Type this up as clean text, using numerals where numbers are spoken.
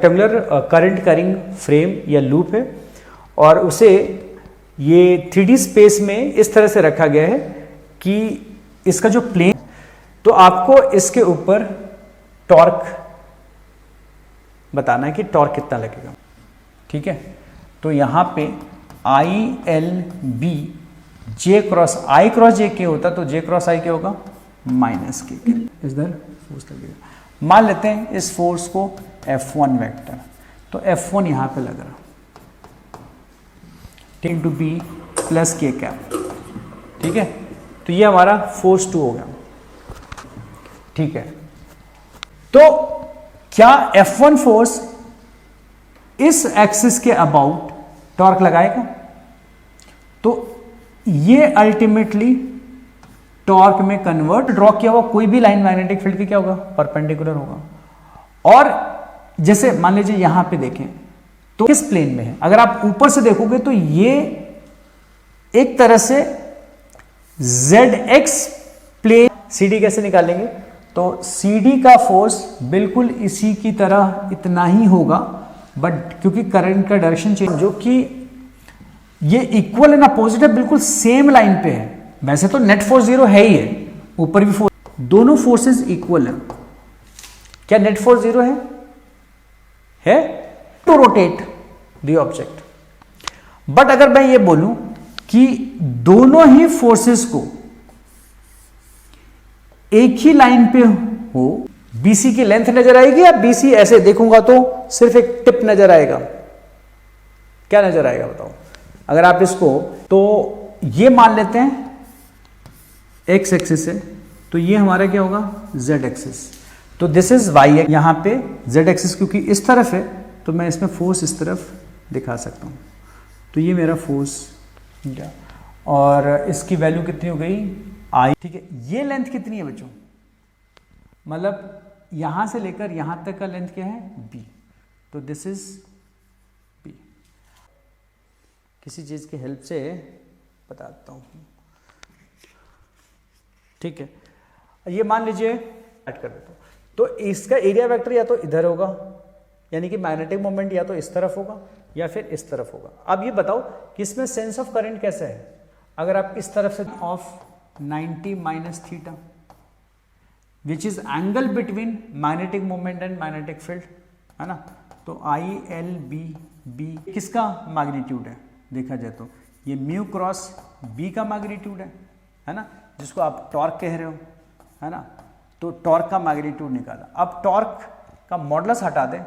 Rectangular current carrying frame या loop है और उसे ये 3D स्पेस में इस तरह से रखा गया है कि इसका जो प्लेन, तो आपको इसके ऊपर टॉर्क बताना है कि टॉर्क कितना लगेगा। ठीक है, तो यहां पे ILB J cross I cross J के होता तो J क्रॉस I क्या होगा -K। इधर फोर्स लगेगा। मान लेते हैं इस फोर्स को F1 वेक्टर, तो F1 यहां पे लग रहा into B plus K cap. ठीक है, तो ये हमारा फोर्स 2 हो गया। ठीक है, तो क्या F1 फोर्स इस एक्सिस के अबाउट टॉर्क लगाएगा? तो ये अल्टीमेटली टॉर्क में कन्वर्ट, ड्रॉ किया हुआ कोई भी लाइन मैग्नेटिक फील्ड की क्या होगा, परपेंडिकुलर होगा। और जैसे मान लीजिए यहां पे देखें तो किस प्लेन में है, अगर आप ऊपर से देखोगे तो ये एक तरह से ZX प्लेन। CD कैसे निकालेंगे? तो CD का फोर्स बिल्कुल इसी की तरह इतना ही होगा, बट क्योंकि करंट का डायरेक्शन चेंज, जो कि ये इक्वल एंड अपोजिट है, बिल्कुल सेम लाइन पे है। वैसे तो नेट फोर्स 0 है ही है, ऊपर भी फोर्स, दोनों फोर्सेस इक्वल है। क्या नेट फोर्स 0 है to rotate the object. But अगर मैं ये बोलूं कि दोनों ही फोर्सेस को एक ही लाइन पे हो, BC की लेंथ नजर आएगी या BC ऐसे देखूंगा तो सिर्फ एक टिप नजर आएगा? क्या नजर आएगा बताओ? अगर आप इसको, तो ये मान लेते हैं X एक्सिस है, तो ये हमारा क्या होगा Z एक्सिस। तो दिस इज Y, यहां पे Z एक्सिस क्योंकि इस तरफ है तो मैं इसमें फोर्स इस तरफ दिखा सकता हूं। तो ये मेरा फोर्स और इसकी वैल्यू कितनी हो गई I। ठीक है, ये लेंथ कितनी है बच्चों? मतलब यहां से लेकर यहां तक का लेंथ क्या है B। तो दिस इज B। किसी चीज की हेल्प से बताता हूं। ठीक है, ये मान लीजिए ऐड कर देता हूं, तो इसका एरिया वेक्टर या तो इधर होगा, यानी कि मैग्नेटिक मोमेंट या तो इस तरफ होगा या फिर इस तरफ होगा। अब ये बताओ कि इसमें सेंस ऑफ करंट कैसा है? अगर आप इस तरफ से of 90 minus theta which is angle between magnetic moment and magnetic field, है ना। तो ILB किसका मैग्नीट्यूड है देखा जाए तो ये म्यू क्रॉस B का मैग्नीट्यूड है ना, जिसको आप टॉर्क कह रहे हो, है ना। तो टॉर्क का मैग्नीट्यूड निकाला। अब टॉर्क का मॉडुलस हटा दें